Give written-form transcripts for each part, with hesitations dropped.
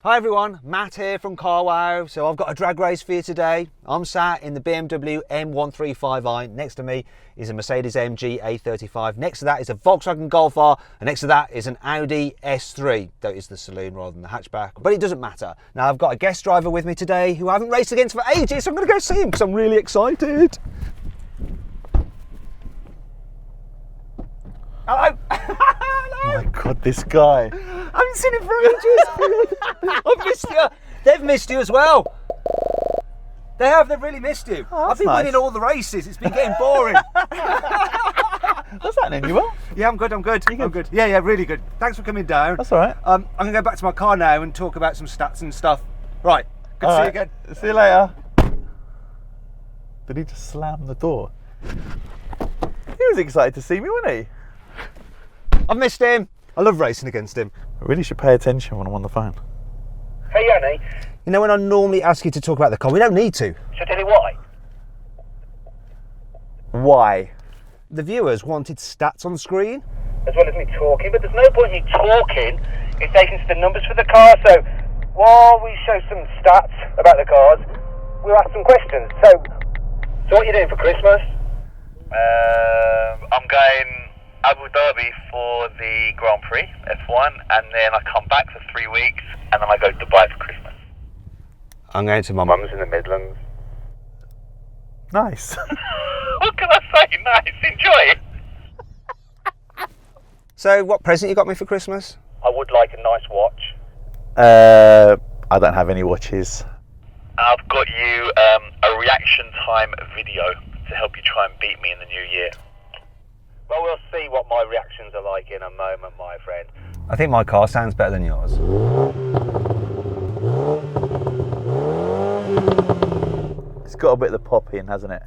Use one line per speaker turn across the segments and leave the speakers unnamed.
Hi everyone, Matt here from carwow. So I've got a drag race for you today. I'm sat in the BMW M135i. Next to me is a mercedes-amg A35. Next to that is a Volkswagen Golf R. And next to that is an Audi S3. That is the saloon rather than the hatchback, but it doesn't matter. Now I've got a guest driver with me today who I haven't raced against for ages, so I'm going to go see him because I'm really excited. Hello.
Oh my God, this guy.
I haven't seen him for ages. I've missed you. They've missed you as well. They have. They've really missed you.
Oh,
I've been winning all the races. It's been getting boring.
What's happening? You well?
Yeah, I'm good. I'm good. I'm good. Yeah, really good. Thanks for coming down.
That's all right.
I'm going to go back to my car now and talk about some stats and stuff. Right. Good to see you again.
See you later. Did he just slam the door? He was excited to see me, wasn't he?
I've missed him. I love racing against him.
I really should pay attention when I'm on the phone.
Hey Yanni,
You know, when I normally ask you to talk about the car, we don't need to.
should I tell you why?
Why?
The viewers wanted stats on screen.
As well as me talking, but there's no point in you talking if they can see the numbers for the car. So while we show some stats about the cars, we'll ask some questions. So what are you doing for Christmas?
I'm going Abu Dhabi for the Grand Prix, F1, and then I come back for 3 weeks, and then I go to Dubai for Christmas.
I'm going to my
Mum's in the Midlands.
Nice.
What can I say? Nice, enjoy it.
So, what present you got me for Christmas?
I would like a nice watch.
I don't have any watches.
I've got you a reaction time video to help you try and beat me in the new year.
Well, we'll see what my reactions are like in a moment, my friend.
I think my car sounds better than yours.
It's got a bit of the pop in, hasn't it?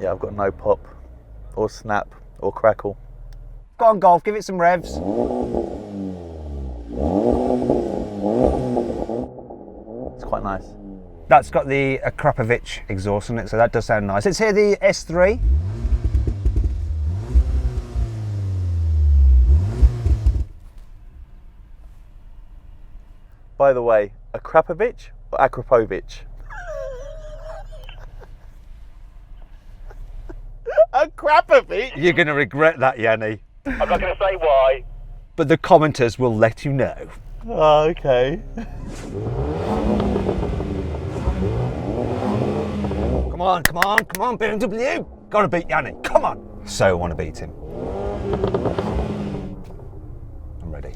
Yeah, I've got no pop, or snap, or crackle.
Go on, Golf, give it some revs.
It's quite nice.
That's got the Akrapovic exhaust on it, so that does sound nice. Let's hear the S3.
By the way, Akrapovic or Akrapovic? Akrapovic?
You're going to regret that, Yanni.
I'm not going to say why.
But the commenters will let you know.
Oh, okay.
Come on, BMW. Gotta beat Yanni, come on. So I want to beat him. I'm ready.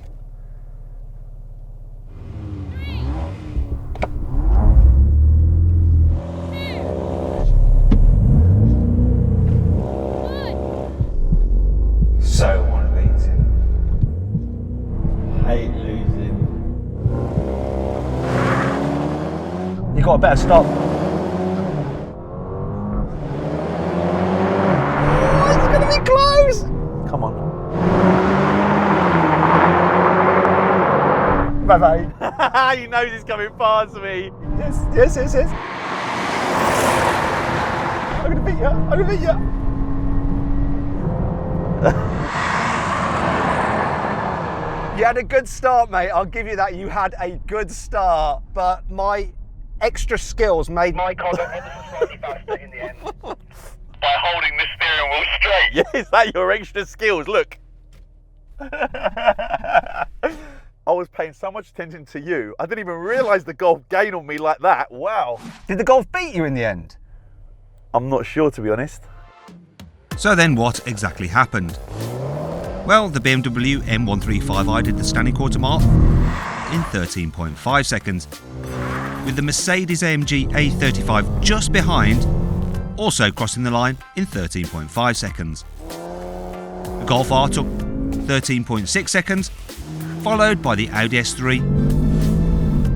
So I want to beat him.
Hate losing.
You got a better stop. Close!
Come on.
Bye bye.
He knows he's coming past me.
Yes. I'm gonna beat you. You had a good start, mate. I'll give you that. You had a good start, but my extra skills made
My car got ever so slightly faster in the end.
By holding the steering wheel straight.
Yeah, is that your extra skills? Look. I was paying so much attention to you, I didn't even realise the Golf gained on me like that. Wow.
Did the Golf beat you in the end?
I'm not sure, to be honest.
So then what exactly happened? Well, the BMW M135i did the standing quarter mile in 13.5 seconds, with the Mercedes-AMG A35 just behind, also crossing the line in 13.5 seconds. The Golf R took 13.6 seconds, followed by the Audi S3,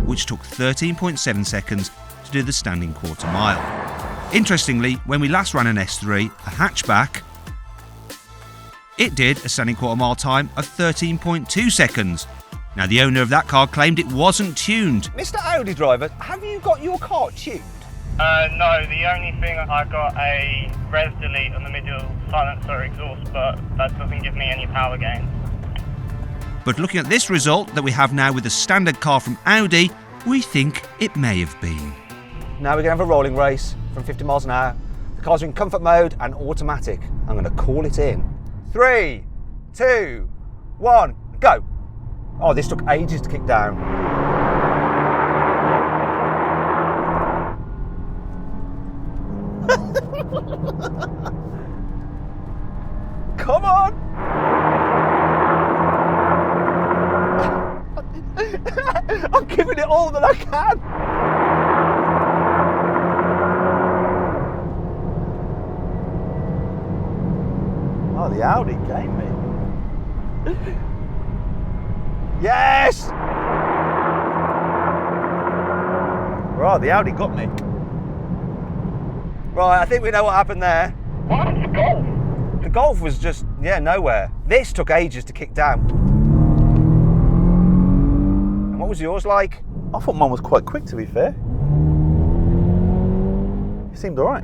which took 13.7 seconds to do the standing quarter mile. Interestingly, when we last ran an S3, a hatchback, it did a standing quarter mile time of 13.2 seconds. Now, the owner of that car claimed it wasn't tuned.
Mr. Audi driver, have you got your car tuned?
No, the only thing I got a res delete on the middle silencer exhaust, but that doesn't give me any power gains.
But looking at this result that we have now with the standard car from Audi, we think it may have been.
Now we're going to have a rolling race from 50 miles an hour. The cars are in comfort mode and automatic. I'm going to call it in. 3, 2, 1, go. Oh, this took ages to kick down. Come on! I'm giving it all that I can.
Oh, the Audi game me.
Yes!
Right, the Audi got me.
Right, I think we know what happened there.
What happened to Golf?
The Golf was just, nowhere. This took ages to kick down. And what was yours like?
I thought mine was quite quick, to be fair. It seemed all right.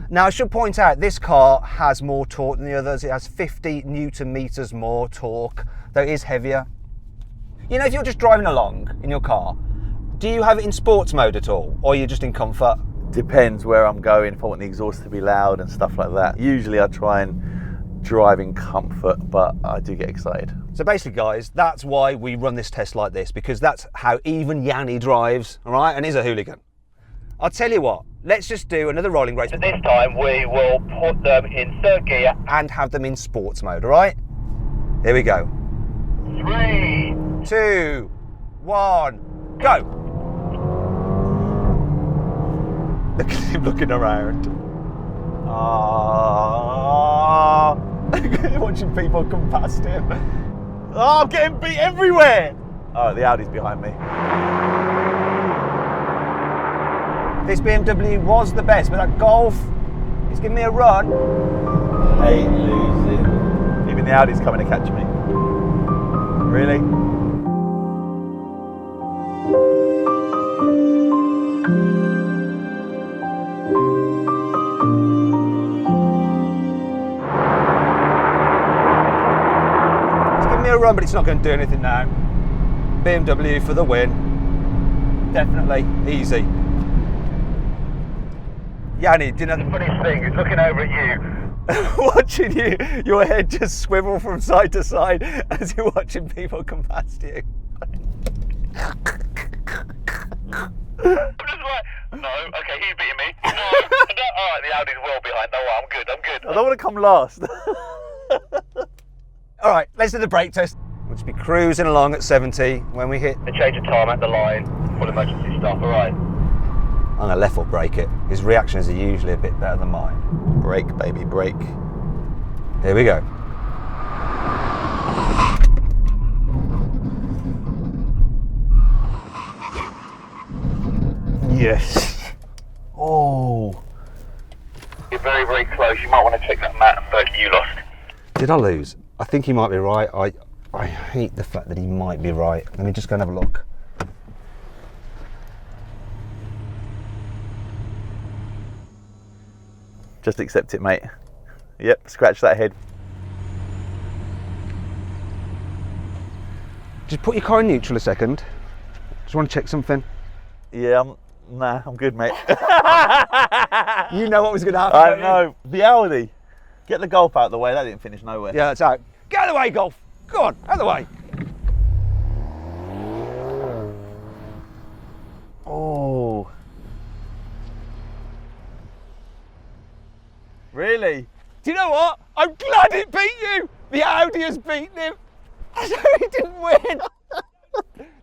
Now, I should point out, this car has more torque than the others. It has 50 Newton meters more torque, though it is heavier. You know, if you're just driving along in your car, do you have it in sports mode at all, or are you just in comfort?
Depends where I'm going, if I want the exhaust to be loud and stuff like that. Usually I try and drive in comfort, but I do get excited.
So basically, guys, that's why we run this test like this, because that's how even Yanni drives, all right? And he's a hooligan. I'll tell you what, let's just do another rolling race.
So this time we will put them in third gear.
And have them in sports mode, all right? Here we go.
3,
2, 1, go. Look at him looking around. Ah, watching people come past him.
Oh, I'm getting beat everywhere. Oh, the Audi's behind me.
This BMW was the best, but that Golf is giving me a run.
Hate losing. Even the Audi's coming to catch me. Really?
A run, but it's not going to do anything now. BMW for the win. Definitely easy. Yanni, do you know
the funniest thing is looking over at you.
watching you, your head just swivel from side to side as you're watching people come past you.
I'm just like, no, okay, he's beating me. No, alright, the Audi's well behind. No, I'm good.
I don't want to come last.
All right, let's do the brake test. We'll just be cruising along at 70 when we hit.
The change of time at the line, full emergency stop, alright.
I'm gonna left foot brake it. His reactions are usually a bit better than mine.
Brake, baby, brake.
Here we go.
Yes. Oh.
You're very, very close. You might want to check that mat, but you lost.
Did I lose? I think he might be right. I hate the fact that he might be right. Let me just go and have a look.
Just accept it, mate. Yep, scratch that head.
Just put your car in neutral a second. Just want to check something.
Yeah, I'm good, mate.
You know what was going to happen.
I know. The Audi. Get the Golf out of the way. That didn't finish nowhere.
Yeah, it's out. Get out of the way, Golf. Go on, out of the way.
Oh. Really?
Do you know what? I'm glad it beat you. The Audi has beaten him. So he didn't win.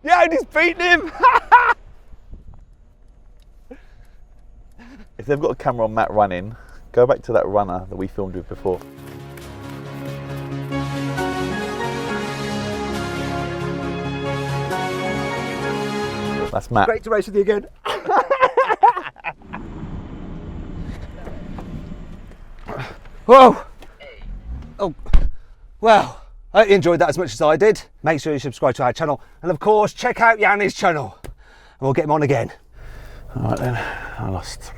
The Audi's beaten him.
If they've got a camera on Matt running, go back to that runner that we filmed with before. That's Matt.
Great to race with you again. Whoa. Oh, well, I hope you enjoyed that as much as I did. Make sure you subscribe to our channel. And of course, check out Yanni's channel. And we'll get him on again.
All right then, I lost.